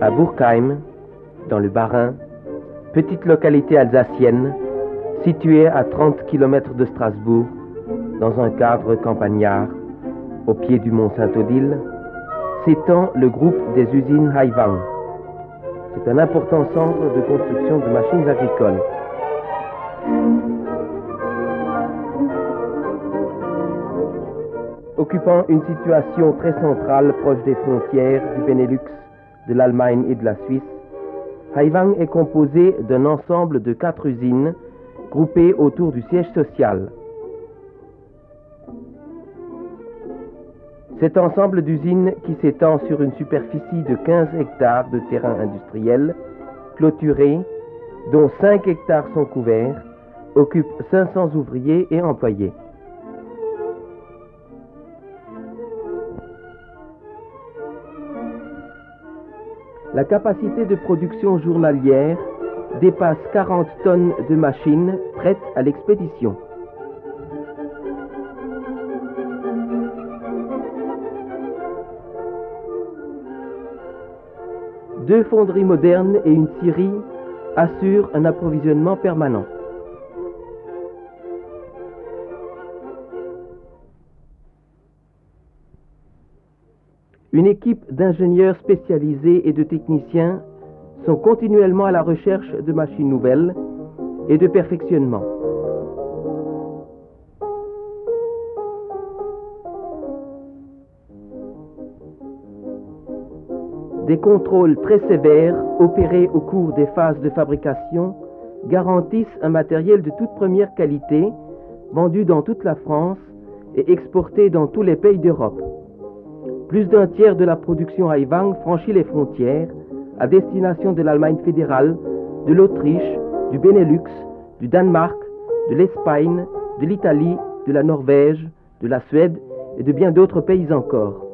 À Burkheim, dans le Bas-Rhin, petite localité alsacienne, située à 30 km de Strasbourg, dans un cadre campagnard, au pied du mont Saint-Odile, s'étend le groupe des usines Haivang. C'est un important centre de construction de machines agricoles. Occupant une situation très centrale proche des frontières du Benelux, de l'Allemagne et de la Suisse, Haivang est composé d'un ensemble de 4 usines groupées autour du siège social. Cet ensemble d'usines, qui s'étend sur une superficie de 15 hectares de terrain industriel, clôturé, dont 5 hectares sont couverts, occupe 500 ouvriers et employés. La capacité de production journalière dépasse 40 tonnes de machines prêtes à l'expédition. Deux fonderies modernes et une scierie assurent un approvisionnement permanent. Une équipe d'ingénieurs spécialisés et de techniciens sont continuellement à la recherche de machines nouvelles et de perfectionnement. Des contrôles très sévères opérés au cours des phases de fabrication garantissent un matériel de toute première qualité, vendu dans toute la France et exporté dans tous les pays d'Europe. Plus d'un tiers de la production Haivang franchit les frontières à destination de l'Allemagne fédérale, de l'Autriche, du Benelux, du Danemark, de l'Espagne, de l'Italie, de la Norvège, de la Suède et de bien d'autres pays encore.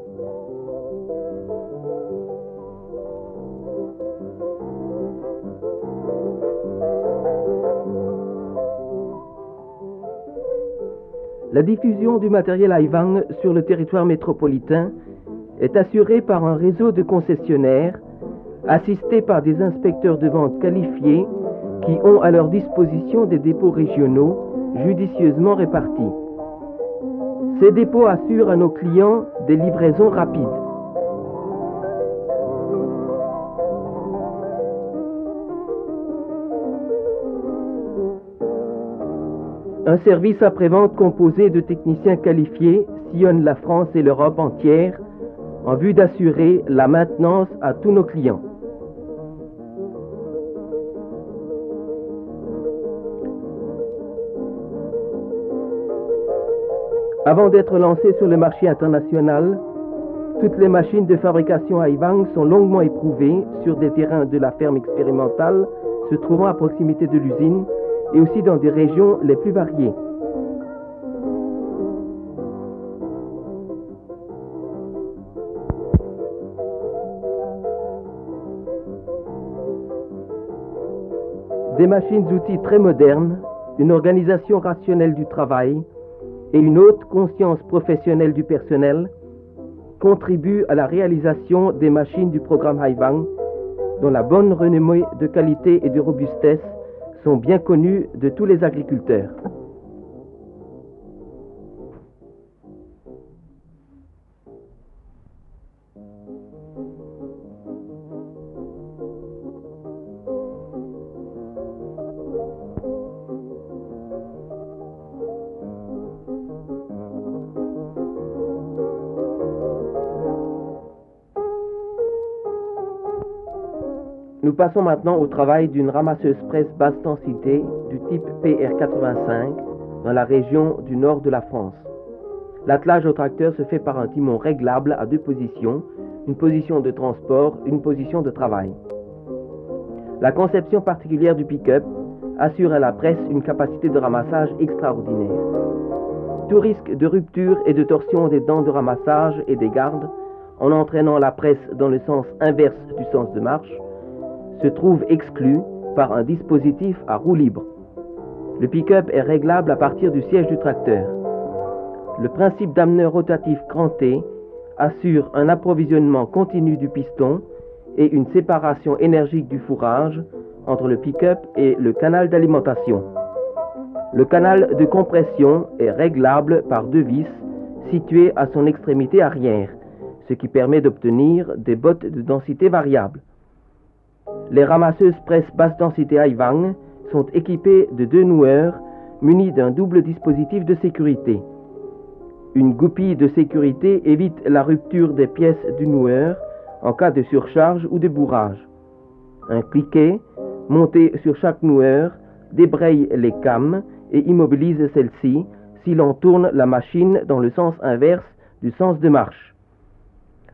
La diffusion du matériel Haivang sur le territoire métropolitain est assurée par un réseau de concessionnaires assistés par des inspecteurs de vente qualifiés qui ont à leur disposition des dépôts régionaux judicieusement répartis. Ces dépôts assurent à nos clients des livraisons rapides. Un service après-vente composé de techniciens qualifiés sillonne la France et l'Europe entière en vue d'assurer la maintenance à tous nos clients. Avant d'être lancées sur le marché international, toutes les machines de fabrication Haivang sont longuement éprouvées sur des terrains de la ferme expérimentale se trouvant à proximité de l'usine et aussi dans des régions les plus variées. Des machines-outils très modernes, une organisation rationnelle du travail et une haute conscience professionnelle du personnel contribuent à la réalisation des machines du programme Haivang, dont la bonne renommée de qualité et de robustesse sont bien connues de tous les agriculteurs. Nous passons maintenant au travail d'une ramasseuse presse basse densité du type PR85 dans la région du nord de la France. L'attelage au tracteur se fait par un timon réglable à 2 positions, une position de transport, une position de travail. La conception particulière du pick-up assure à la presse une capacité de ramassage extraordinaire. Tout risque de rupture et de torsion des dents de ramassage et des gardes, en entraînant la presse dans le sens inverse du sens de marche, se trouve exclu par un dispositif à roue libre. Le pick-up est réglable à partir du siège du tracteur. Le principe d'ameneur rotatif cranté assure un approvisionnement continu du piston et une séparation énergique du fourrage entre le pick-up et le canal d'alimentation. Le canal de compression est réglable par deux vis situées à son extrémité arrière, ce qui permet d'obtenir des bottes de densité variable. Les ramasseuses presse basse densité Haivang sont équipées de deux noueurs munis d'un double dispositif de sécurité. Une goupille de sécurité évite la rupture des pièces du noueur en cas de surcharge ou de bourrage. Un cliquet monté sur chaque noueur débraye les cames et immobilise celles-ci si l'on tourne la machine dans le sens inverse du sens de marche.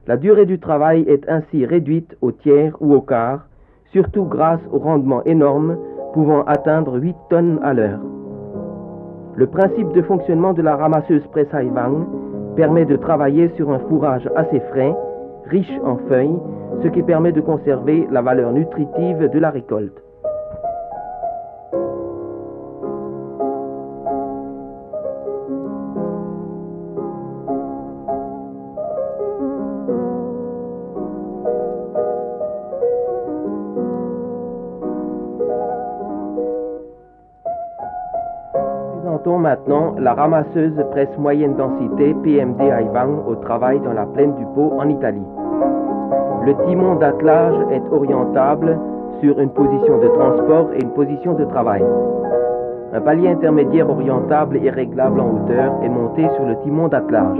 La durée du travail est ainsi réduite au tiers ou au quart, surtout grâce au rendement énorme pouvant atteindre 8 tonnes à l'heure. Le principe de fonctionnement de la ramasseuse presse Haivang permet de travailler sur un fourrage assez frais, riche en feuilles, ce qui permet de conserver la valeur nutritive de la récolte. Présentons maintenant la ramasseuse presse moyenne densité PMD Haivang au travail dans la plaine du Pô en Italie. Le timon d'attelage est orientable sur une position de transport et une position de travail. Un palier intermédiaire orientable et réglable en hauteur est monté sur le timon d'attelage.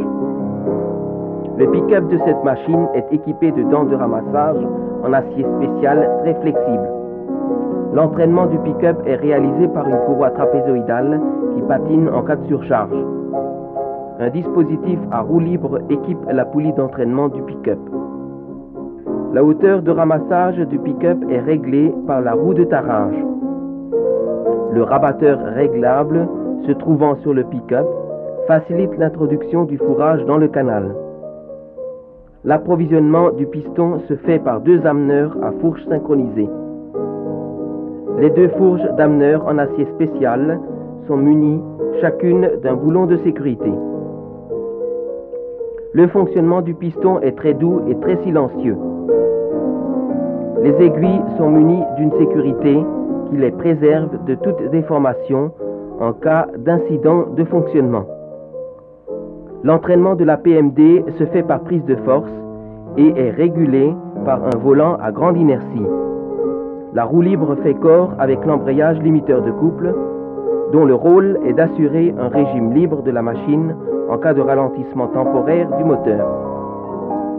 Le pick-up de cette machine est équipé de dents de ramassage en acier spécial très flexible. L'entraînement du pick-up est réalisé par une courroie trapézoïdale qui patine en cas de surcharge. Un dispositif à roue libre équipe la poulie d'entraînement du pick-up. La hauteur de ramassage du pick-up est réglée par la roue de tarage. Le rabatteur réglable se trouvant sur le pick-up facilite l'introduction du fourrage dans le canal. L'approvisionnement du piston se fait par deux ameneurs à fourche synchronisée. Les deux fourches d'ameneurs en acier spécial sont munies chacune d'un boulon de sécurité. Le fonctionnement du piston est très doux et très silencieux. Les aiguilles sont munies d'une sécurité qui les préserve de toute déformation en cas d'incident de fonctionnement. L'entraînement de la PMD se fait par prise de force et est régulé par un volant à grande inertie. La roue libre fait corps avec l'embrayage limiteur de couple, dont le rôle est d'assurer un régime libre de la machine en cas de ralentissement temporaire du moteur.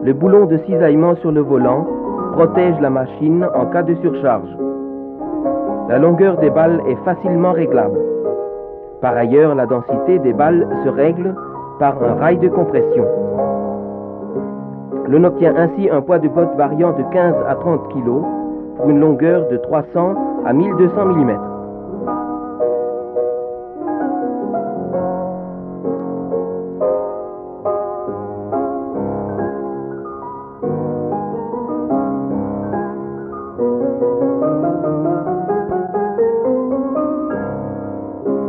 Le boulon de cisaillement sur le volant protège la machine en cas de surcharge. La longueur des balles est facilement réglable. Par ailleurs, la densité des balles se règle par un rail de compression. L'on obtient ainsi un poids de botte variant de 15 à 30 kg pour une longueur de 300 à 1200 mm.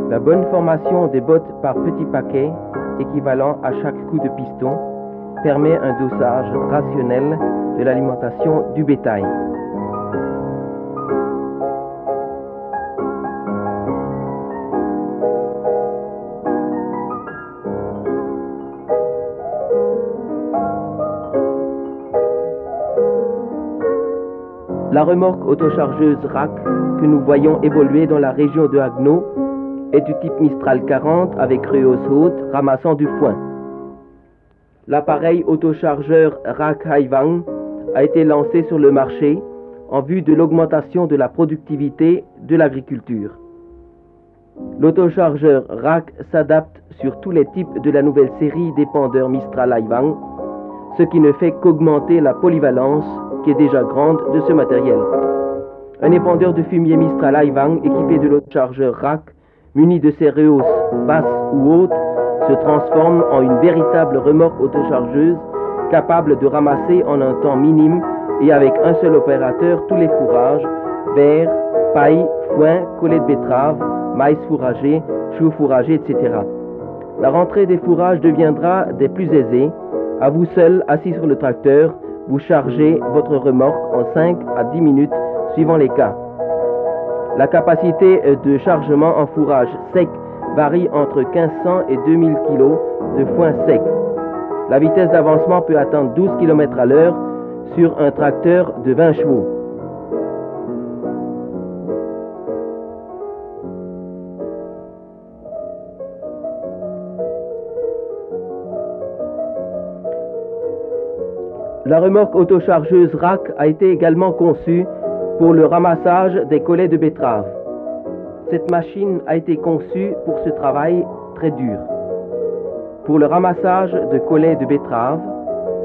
La bonne formation des bottes par petits paquets, équivalent à chaque coup de piston, permet un dosage rationnel de l'alimentation du bétail. La remorque autochargeuse RAC que nous voyons évoluer dans la région de Haguenau est du type Mistral 40 avec rehausse haute ramassant du foin. L'appareil autochargeur RAC Haivang a été lancé sur le marché en vue de l'augmentation de la productivité de l'agriculture. L'autochargeur RAC s'adapte sur tous les types de la nouvelle série d'épandeurs Mistral Haivang, ce qui ne fait qu'augmenter la polyvalence qui est déjà grande de ce matériel. Un épandeur de fumier Mistral Haivang équipé de l'autochargeur RAC muni de ses rehausses basses ou hautes se transforme en une véritable remorque autochargeuse capable de ramasser en un temps minime et avec un seul opérateur tous les fourrages, verre, paille, foin, collet de betterave, maïs fourragé, choux fourragé, etc. La rentrée des fourrages deviendra des plus aisées. À vous seul, assis sur le tracteur, vous chargez votre remorque en 5 à 10 minutes, suivant les cas. La capacité de chargement en fourrage sec varie entre 1500 et 2000 kg de foin sec. La vitesse d'avancement peut atteindre 12 km à l'heure sur un tracteur de 20 chevaux. La remorque autochargeuse RAC a été également conçue pour le ramassage des collets de betteraves. Cette machine a été conçue pour ce travail très dur. Pour le ramassage de collets de betteraves,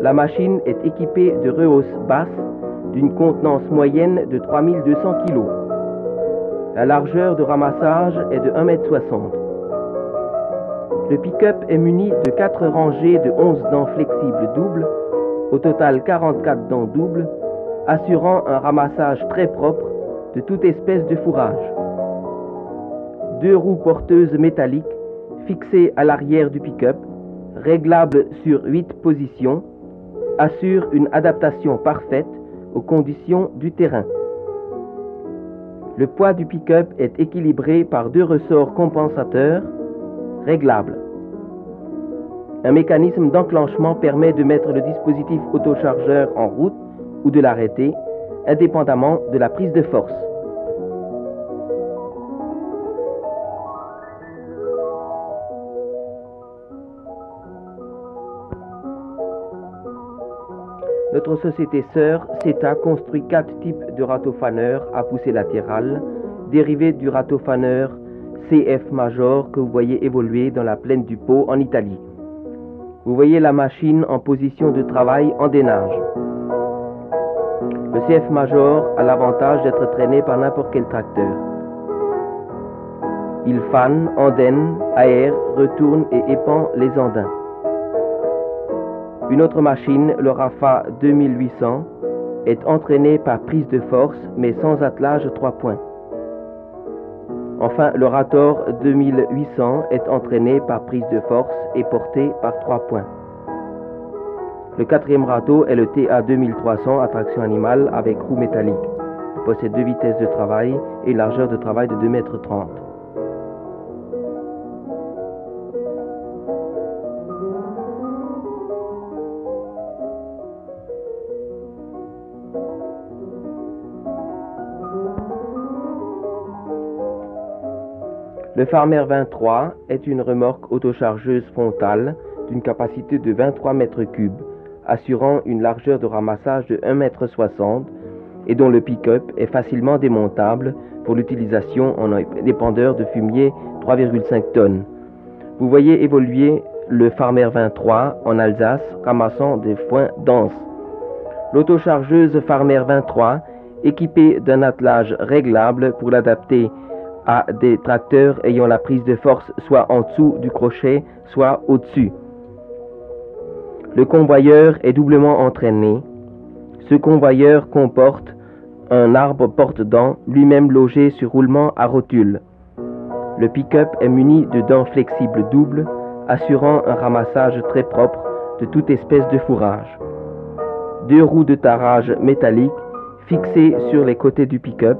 la machine est équipée de rehausses basses d'une contenance moyenne de 3200 kg. La largeur de ramassage est de 1,60 m. Le pick-up est muni de 4 rangées de 11 dents flexibles doubles, au total 44 dents doubles, assurant un ramassage très propre de toute espèce de fourrage. 2 roues porteuses métalliques fixées à l'arrière du pick-up, réglables sur 8 positions, assurent une adaptation parfaite aux conditions du terrain. Le poids du pick-up est équilibré par 2 ressorts compensateurs réglables. Un mécanisme d'enclenchement permet de mettre le dispositif autochargeur en route ou de l'arrêter, indépendamment de la prise de force. Notre société sœur, CETA, construit 4 types de râteaux-faneurs à poussée latérale, dérivés du râteau-faneur CF Major que vous voyez évoluer dans la plaine du Pô en Italie. Vous voyez la machine en position de travail en dénage. Le CF Major a l'avantage d'être traîné par n'importe quel tracteur. Il fane, andaine, aère, retourne et épand les andins. Une autre machine, le Rafa 2800, est entraînée par prise de force mais sans attelage 3 points. Enfin, le Rator 2800 est entraîné par prise de force et porté par 3 points. Le 4e râteau est le TA 2300 à traction animale avec roue métallique. Il possède 2 vitesses de travail et une largeur de travail de 2,30 m. Le Farmer 23 est une remorque autochargeuse frontale d'une capacité de 23 m3, assurant une largeur de ramassage de 1,60 m et dont le pick-up est facilement démontable pour l'utilisation en dépendeur de fumier 3,5 tonnes. Vous voyez évoluer le Farmer 23 en Alsace, ramassant des foins denses. L'autochargeuse Farmer 23, équipée d'un attelage réglable pour l'adapter à des tracteurs ayant la prise de force soit en dessous du crochet, soit au-dessus. Le convoyeur est doublement entraîné. Ce convoyeur comporte un arbre porte-dents, lui-même logé sur roulement à rotule. Le pick-up est muni de dents flexibles doubles, assurant un ramassage très propre de toute espèce de fourrage. 2 roues de tarage métalliques fixées sur les côtés du pick-up,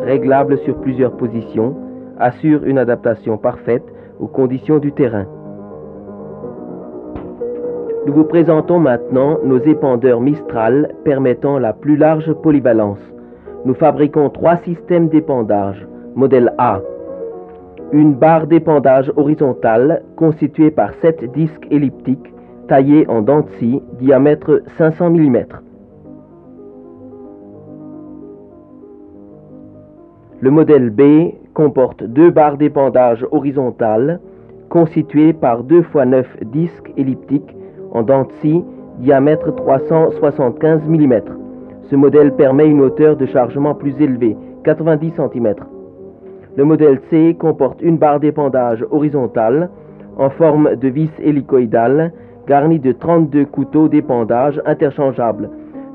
réglables sur plusieurs positions, assurent une adaptation parfaite aux conditions du terrain. Nous vous présentons maintenant nos épandeurs Mistral permettant la plus large polyvalence. Nous fabriquons 3 systèmes d'épandage. Modèle A. Une barre d'épandage horizontale constituée par 7 disques elliptiques taillés en dents de scie, diamètre 500 mm. Le modèle B comporte 2 barres d'épandage horizontales constituées par 2 x 9 disques elliptiques en dents de scie, diamètre 375 mm. Ce modèle permet une hauteur de chargement plus élevée, 90 cm. Le modèle C comporte une barre d'épandage horizontale en forme de vis hélicoïdale garnie de 32 couteaux d'épandage interchangeables.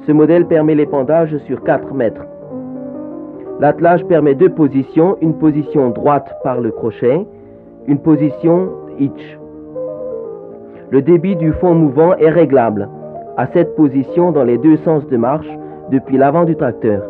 Ce modèle permet l'épandage sur 4 mètres. L'attelage permet 2 positions, une position droite par le crochet, une position hitch. Le débit du fond mouvant est réglable à cette position dans les deux sens de marche depuis l'avant du tracteur.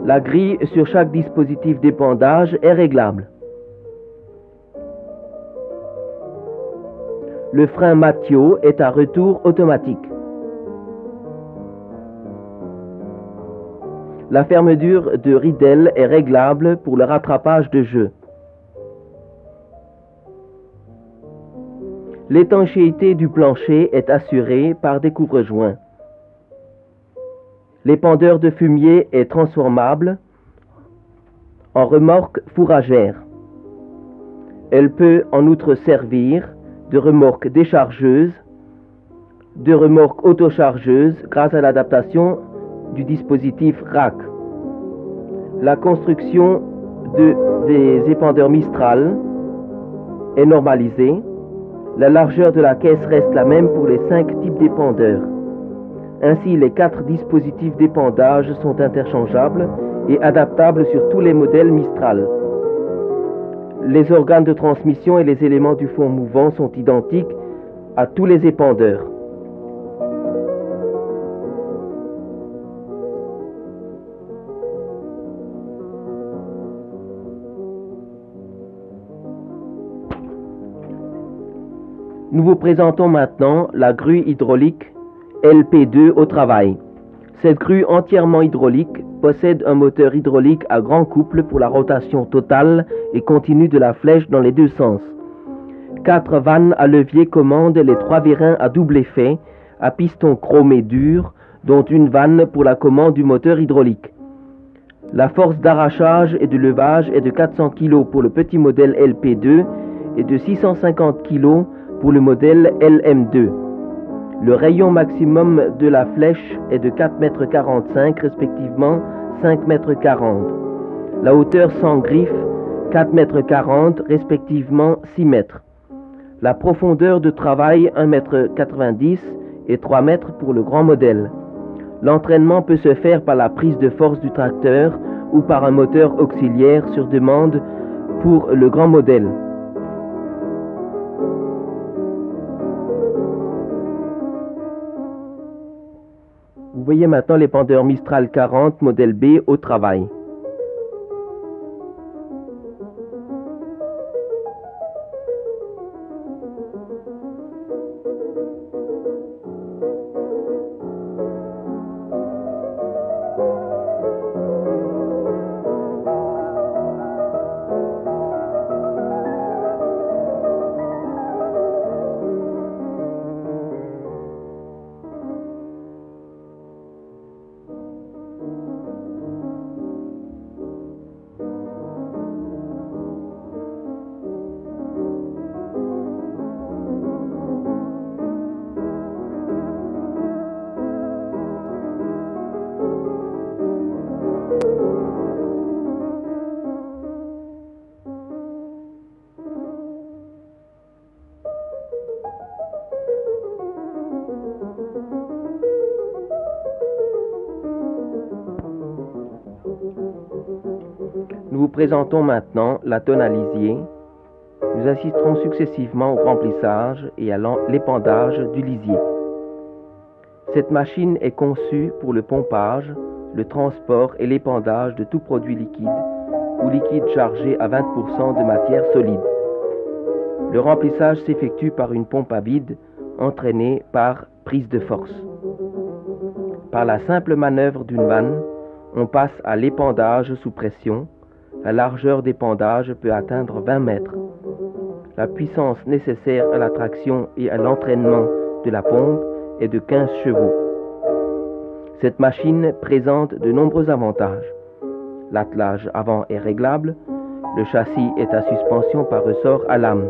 La grille sur chaque dispositif d'épandage est réglable. Le frein Mattio est à retour automatique. La fermeture de ridelle est réglable pour le rattrapage de jeu. L'étanchéité du plancher est assurée par des couvre-joints. L'épandeur de fumier est transformable en remorque fourragère. Elle peut en outre servir de remorque déchargeuse, de remorque autochargeuse grâce à l'adaptation du dispositif rack. La construction des épandeurs Mistral est normalisée. La largeur de la caisse reste la même pour les 5 types d'épandeurs. Ainsi, les 4 dispositifs d'épandage sont interchangeables et adaptables sur tous les modèles Mistral. Les organes de transmission et les éléments du fond mouvant sont identiques à tous les épandeurs. Nous vous présentons maintenant la grue hydraulique LP2 au travail. Cette grue entièrement hydraulique possède un moteur hydraulique à grand couple pour la rotation totale et continue de la flèche dans les deux sens. 4 vannes à levier commandent les 3 vérins à double effet à piston chromé dur, dont une vanne pour la commande du moteur hydraulique. La force d'arrachage et de levage est de 400 kg pour le petit modèle LP2 et de 650 kg pour le modèle LM2. Le rayon maximum de la flèche est de 4,45 m respectivement 5,40 m. La hauteur sans griffe 4,40 m respectivement 6 m. La profondeur de travail 1,90 m et 3 m pour le grand modèle. L'entraînement peut se faire par la prise de force du tracteur ou par un moteur auxiliaire sur demande pour le grand modèle. Vous voyez maintenant l'épandeur Mistral 40 modèle B au travail. Nous vous présentons maintenant la tonne à lisier. Nous assisterons successivement au remplissage et à l'épandage du lisier. Cette machine est conçue pour le pompage, le transport et l'épandage de tout produit liquide ou liquide chargé à 20% de matière solide. Le remplissage s'effectue par une pompe à vide entraînée par prise de force. Par la simple manœuvre d'une vanne, on passe à l'épandage sous pression. La largeur d'épandage peut atteindre 20 mètres. La puissance nécessaire à la traction et à l'entraînement de la pompe est de 15 chevaux. Cette machine présente de nombreux avantages. L'attelage avant est réglable, le châssis est à suspension par ressort à lame.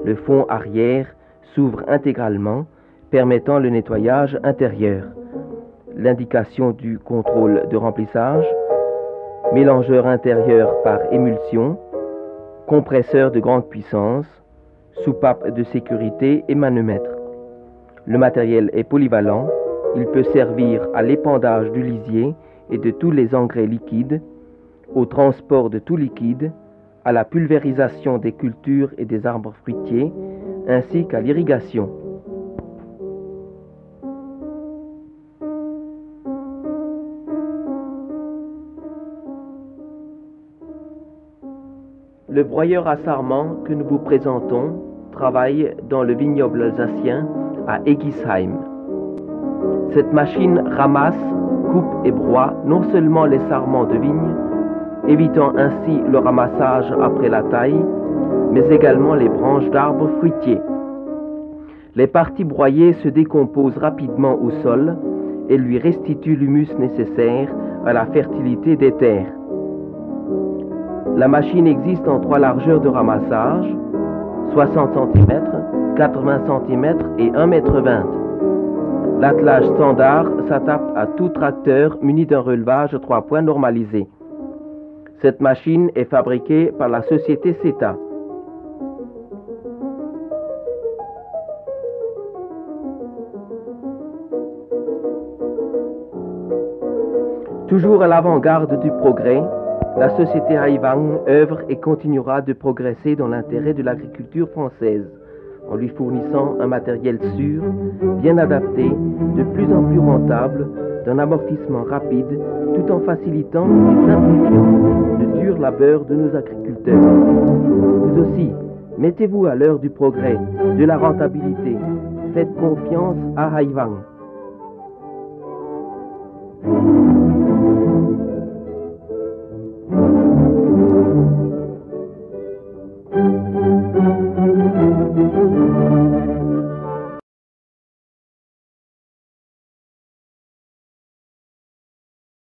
Le fond arrière s'ouvre intégralement, permettant le nettoyage intérieur. L'indication du contrôle de remplissage, mélangeur intérieur par émulsion, compresseur de grande puissance, soupape de sécurité et manomètre. Le matériel est polyvalent, il peut servir à l'épandage du lisier et de tous les engrais liquides, au transport de tout liquide, à la pulvérisation des cultures et des arbres fruitiers, ainsi qu'à l'irrigation. Le broyeur à sarment que nous vous présentons travaille dans le vignoble alsacien à Egisheim. Cette machine ramasse, coupe et broie non seulement les sarments de vigne, évitant ainsi le ramassage après la taille, mais également les branches d'arbres fruitiers. Les parties broyées se décomposent rapidement au sol et lui restituent l'humus nécessaire à la fertilité des terres. La machine existe en 3 largeurs de ramassage, 60 cm, 80 cm et 1,20 m. L'attelage standard s'adapte à tout tracteur muni d'un relevage 3 points normalisé. Cette machine est fabriquée par la société CETA. Toujours à l'avant-garde du progrès, la société Haivang œuvre et continuera de progresser dans l'intérêt de l'agriculture française, en lui fournissant un matériel sûr, bien adapté, de plus en plus rentable, d'un amortissement rapide, tout en facilitant et simplifiant le dur labeur de nos agriculteurs. Vous aussi, mettez-vous à l'heure du progrès, de la rentabilité. Faites confiance à Haivang.